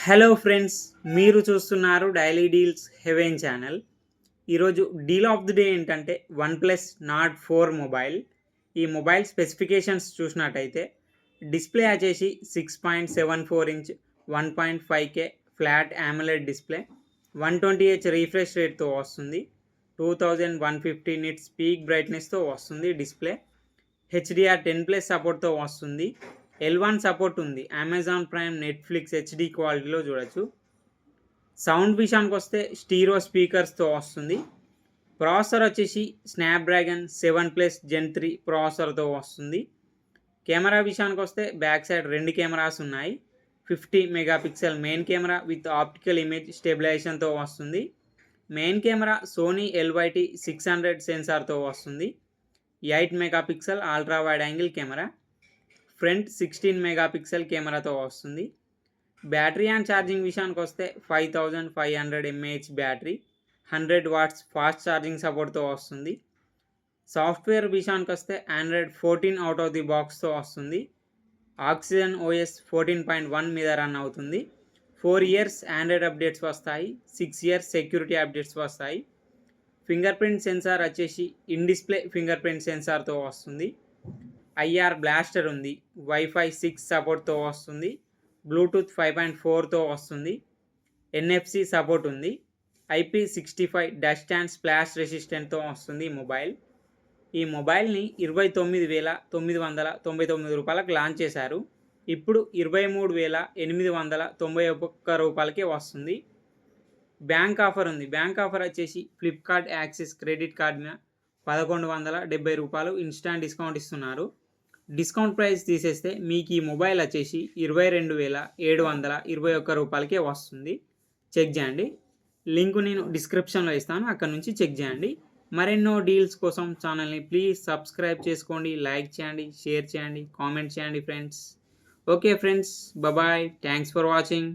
Hello friends, మీరు చూస్తున్నారు daily deals heaven channel. ఈరోజు డీల్ ఆఫ్ ది డే ఏంటంటే వన్‌ప్లస్ నార్డ్ 4 మొబైల్. ఈ మొబైల్ స్పెసిఫికేషన్స్ చూసినట్టయితే డిస్ప్లే వచ్చేసి 6.74 inch 1.5K flat AMOLED display, 120Hz refresh రేట్తో వస్తుంది, 2150 నిట్స్ పీక్ బ్రైట్నెస్తో వస్తుంది డిస్ప్లే, HDR10+ సపోర్ట్తో వస్తుంది, L1 సపోర్ట్ ఉంది. అమెజాన్ ప్రైమ్, నెట్ఫ్లిక్స్ హెచ్డి క్వాలిటీలో చూడొచ్చు. సౌండ్ విషయానికి వస్తే స్టీరియో స్పీకర్స్తో వస్తుంది. ప్రాసెసర్ వచ్చేసి స్నాప్డ్రాగన్ 7+ Gen 3 ప్రాసెసర్తో వస్తుంది. కెమెరా విషయానికి వస్తే బ్యాక్ సైడ్ 2 కెమెరాస్ ఉన్నాయి. 50 megapixel main camera with optical image స్టెబిలైజేషన్తో వస్తుంది. మెయిన్ కెమెరా సోనీ LYT 600 సెన్సార్తో వస్తుంది. 8 megapixel ultra wide angle camera, front 16 megapixel కెమెరాతో వస్తుంది. బ్యాటరీ అండ్ ఛార్జింగ్ విషయానికి వస్తే 5500 mAh battery, 100 watts fast charging సపోర్ట్తో వస్తుంది. సాఫ్ట్వేర్ విషయానికి వస్తే ఆండ్రాయిడ్ 14 అవుట్ ఆఫ్ ది బాక్స్తో వస్తుంది. ఆక్సిజన్ OS 14.1 మీద రన్ అవుతుంది. 4 ఇయర్స్ ఆండ్రాయిడ్ అప్డేట్స్ వస్తాయి, 6 ఇయర్స్ సెక్యూరిటీ అప్డేట్స్ వస్తాయి. ఫింగర్ ప్రింట్ సెన్సార్ వచ్చేసి ఇన్ డిస్ప్లే ఫింగర్ ప్రింట్ సెన్సార్తో వస్తుంది. IR బ్లాస్టర్ ఉంది, వైఫై 6 సపోర్ట్తో వస్తుంది, బ్లూటూత్ 5.4తో వస్తుంది, NFC సపోర్ట్ ఉంది, IP65 డస్ట్ అండ్ స్ప్లాష్ రెసిస్టెంట్తో వస్తుంది ఈ మొబైల్ని 29,999 రూపాయలకు లాంచ్ చేశారు. ఇప్పుడు 23,891 రూపాయలకే వస్తుంది. బ్యాంక్ ఆఫర్ ఉంది. బ్యాంక్ ఆఫర్ వచ్చేసి ఫ్లిప్కార్ట్ యాక్సిస్ క్రెడిట్ కార్డ్ మీద 1170 రూపాయలు ఇన్స్టాంట్ డిస్కౌంట్ ఇస్తున్నారు. డిస్కౌంట్ ప్రైస్ తీసేస్తే మీకు ఈ మొబైల్ వచ్చేసి 22,721 రూపాయలకే వస్తుంది. చెక్ చేయండి. లింక్ నేను డిస్క్రిప్షన్లో ఇస్తాను, అక్కడ నుంచి చెక్ చేయండి. మరెన్నో డీల్స్ కోసం ఛానల్ని ప్లీజ్ సబ్స్క్రైబ్ చేసుకోండి, లైక్ చేయండి, షేర్ చేయండి, కామెంట్ చేయండి friends. Okay friends, bye, thanks for watching.